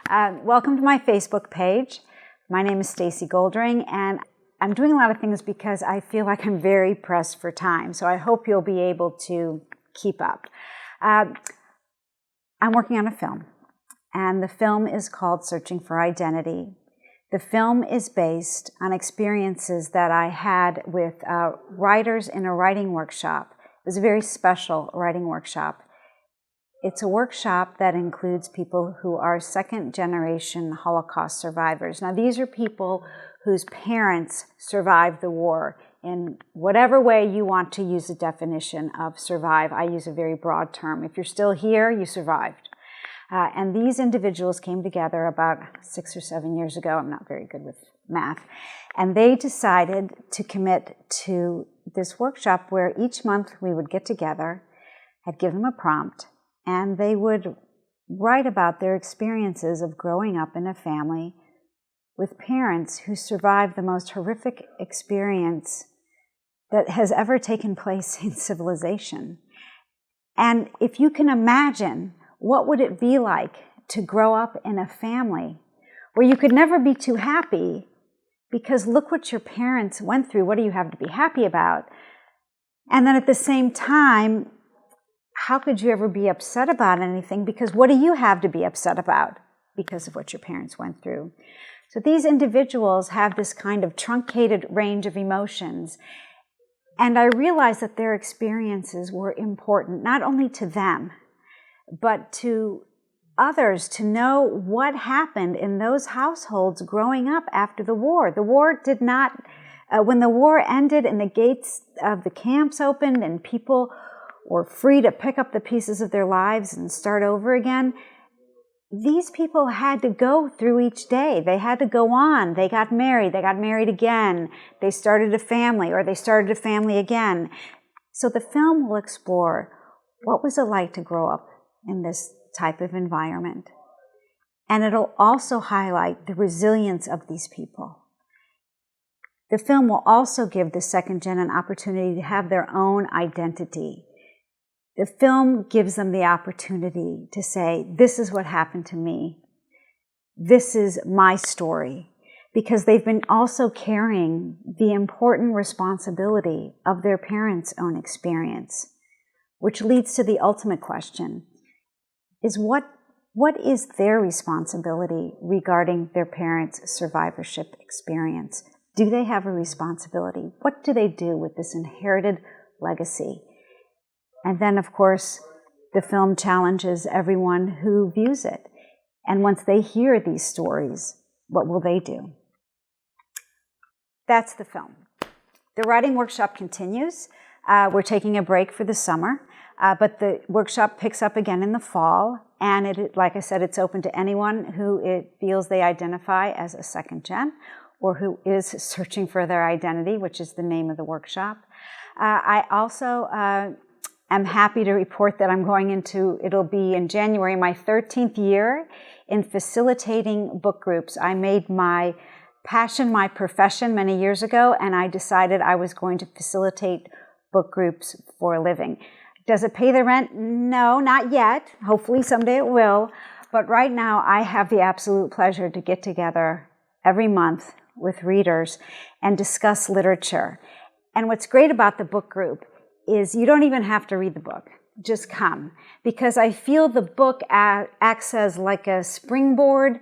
Welcome to my Facebook page. My name is Stacey Goldring, and I'm doing a lot of things because I feel like I'm very pressed for time, so I hope you'll be able to keep up. I'm working on a film, and the film is called Searching for Identity. The film is based on experiences that I had with writers in a writing workshop. It was a very special writing workshop. It's a workshop that includes people who are second-generation Holocaust survivors. Now, these are people whose parents survived the war in whatever way you want to use the definition of survive. I use a very broad term. If you're still here, you survived. And these individuals came together about 6 or 7 years ago. I'm not very good with math. And they decided to commit to this workshop where each month we would get together. I'd give them a prompt, and they would write about their experiences of growing up in a family with parents who survived the most horrific experience that has ever taken place in civilization. And if you can imagine, what would it be like to grow up in a family where you could never be too happy because look what your parents went through, what do you have to be happy about? And then at the same time, how could you ever be upset about anything? Because what do you have to be upset about because of what your parents went through? So these individuals have this kind of truncated range of emotions. And I realized that their experiences were important, not only to them, but to others, to know what happened in those households growing up after the war. The war did not, when the war ended and the gates of the camps opened and people were free to pick up the pieces of their lives and start over again, these people had to go through each day. They had to go on. They got married again. They started a family, or they started a family again. So the film will explore what was it like to grow up in this type of environment. And it'll also highlight the resilience of these people. The film will also give the second gen an opportunity to have their own identity. The film gives them the opportunity to say, this is what happened to me. This is my story. Because they've been also carrying the important responsibility of their parents' own experience, which leads to the ultimate question, is what is their responsibility regarding their parents' survivorship experience? Do they have a responsibility? What do they do with this inherited legacy? And then, of course, the film challenges everyone who views it. And once they hear these stories, what will they do? That's the film. The writing workshop continues. We're taking a break for the summer, but the workshop picks up again in the fall. And like I said, it's open to anyone who it feels they identify as a second gen or who is searching for their identity, which is the name of the workshop. I also I'm happy to report that it'll be in January, my 13th year in facilitating book groups. I made my passion my profession many years ago, and I decided I was going to facilitate book groups for a living. Does it pay the rent? No, not yet. Hopefully someday it will. But right now I have the absolute pleasure to get together every month with readers and discuss literature. And what's great about the book group is you don't even have to read the book. Just come. Because I feel the book acts as like a springboard,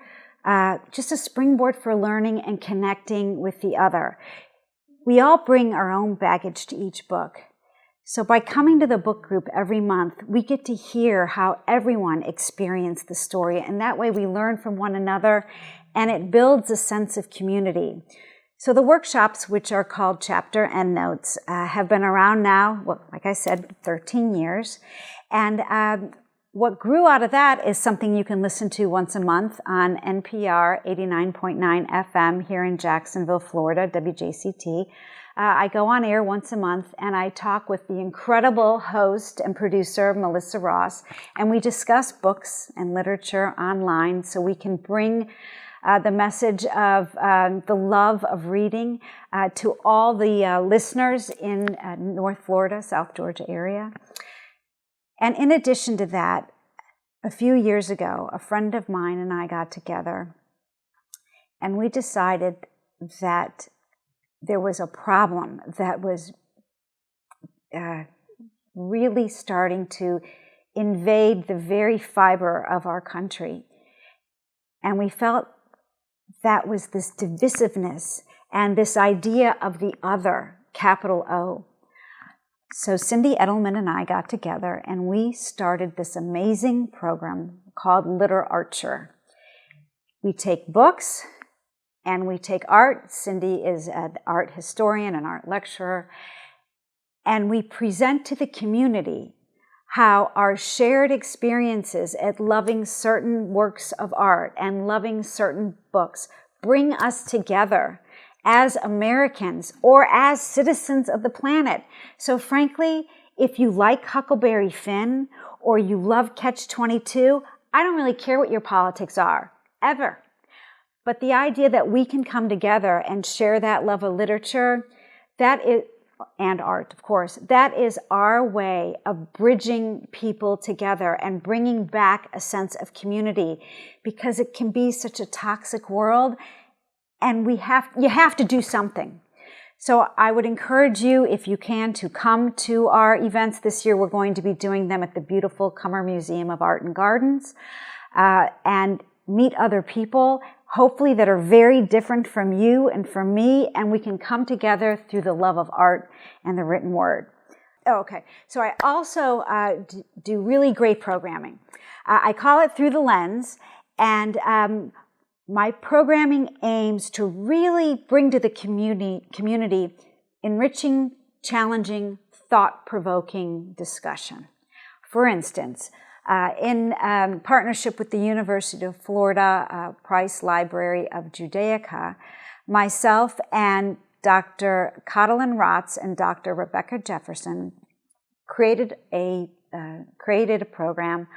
just a springboard for learning and connecting with the other. We all bring our own baggage to each book. So by coming to the book group every month, we get to hear how everyone experienced the story. And that way we learn from one another, and it builds a sense of community. So the workshops, which are called Chapter Endnotes, have been around now, like I said, 13 years. And what grew out of that is something you can listen to once a month on NPR 89.9 FM here in Jacksonville, Florida, WJCT. I go on air once a month, and I talk with the incredible host and producer, Melissa Ross, and we discuss books and literature online so we can bring the message of the love of reading to all the listeners in North Florida, South Georgia area. And in addition to that, a few years ago, a friend of mine and I got together, and we decided that there was a problem that was really starting to invade the very fiber of our country. And we felt that was this divisiveness and this idea of the other, capital O. So Cindy Edelman and I got together and we started this amazing program called LiterArture. We take books and we take art. Cindy is an art historian, an art lecturer, and we present to the community how our shared experiences at loving certain works of art and loving certain books bring us together as Americans or as citizens of the planet. So frankly, if you like Huckleberry Finn or you love Catch-22, I don't really care what your politics are, ever. But the idea that we can come together and share that love of literature, that is, and art, of course, that is our way of bridging people together and bringing back a sense of community, because it can be such a toxic world, and you have to do something. So I would encourage you, if you can, to come to our events this year. We're going to be doing them at the beautiful Cummer Museum of Art and Gardens, and meet other people, hopefully that are very different from you and from me, and we can come together through the love of art and the written word. Oh, okay, so I also do really great programming. I call it Through the Lens, and my programming aims to really bring to the community enriching, challenging, thought-provoking discussion. For instance, in partnership with the University of Florida Price Library of Judaica, myself and Dr. Catalin Rotz and Dr. Rebecca Jefferson created a program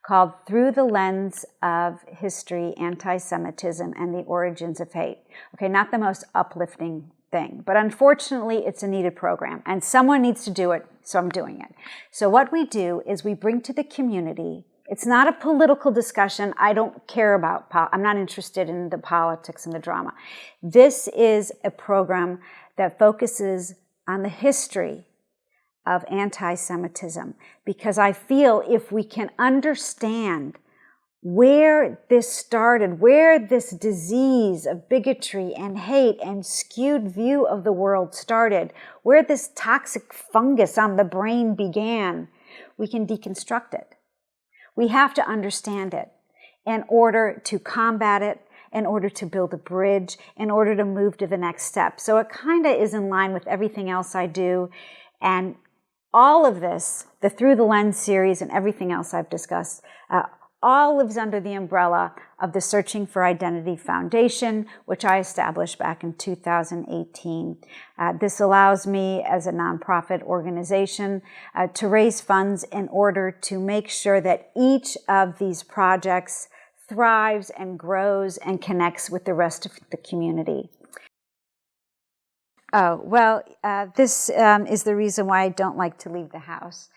called Through the Lens of History, Anti-Semitism, and the Origins of Hate. Okay, not the most uplifting thing, but unfortunately it's a needed program and someone needs to do it, so I'm doing it. So what we do is we bring to the community, it's not a political discussion, I don't care about, I'm not interested in the politics and the drama. This is a program that focuses on the history of anti-Semitism, because I feel if we can understand where this started, where this disease of bigotry and hate and skewed view of the world started, where this toxic fungus on the brain began, we can deconstruct it. We have to understand it in order to combat it, in order to build a bridge, in order to move to the next step. So it kind of is in line with everything else I do, and all of this, the Through the Lens series and everything else I've discussed, all lives under the umbrella of the Searching for Identity Foundation, which I established back in 2018. This allows me, as a nonprofit organization, to raise funds in order to make sure that each of these projects thrives and grows and connects with the rest of the community. Oh, well, this is the reason why I don't like to leave the house.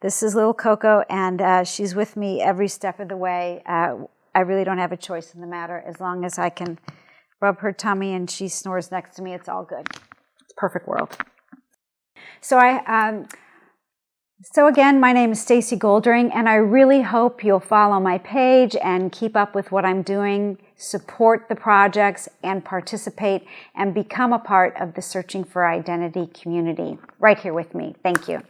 This is little Coco, and she's with me every step of the way. I really don't have a choice in the matter. As long as I can rub her tummy and she snores next to me, it's all good. It's a perfect world. So again, my name is Stacey Goldring, and I really hope you'll follow my page and keep up with what I'm doing, support the projects, and participate and become a part of the Searching for Identity community right here with me. Thank you.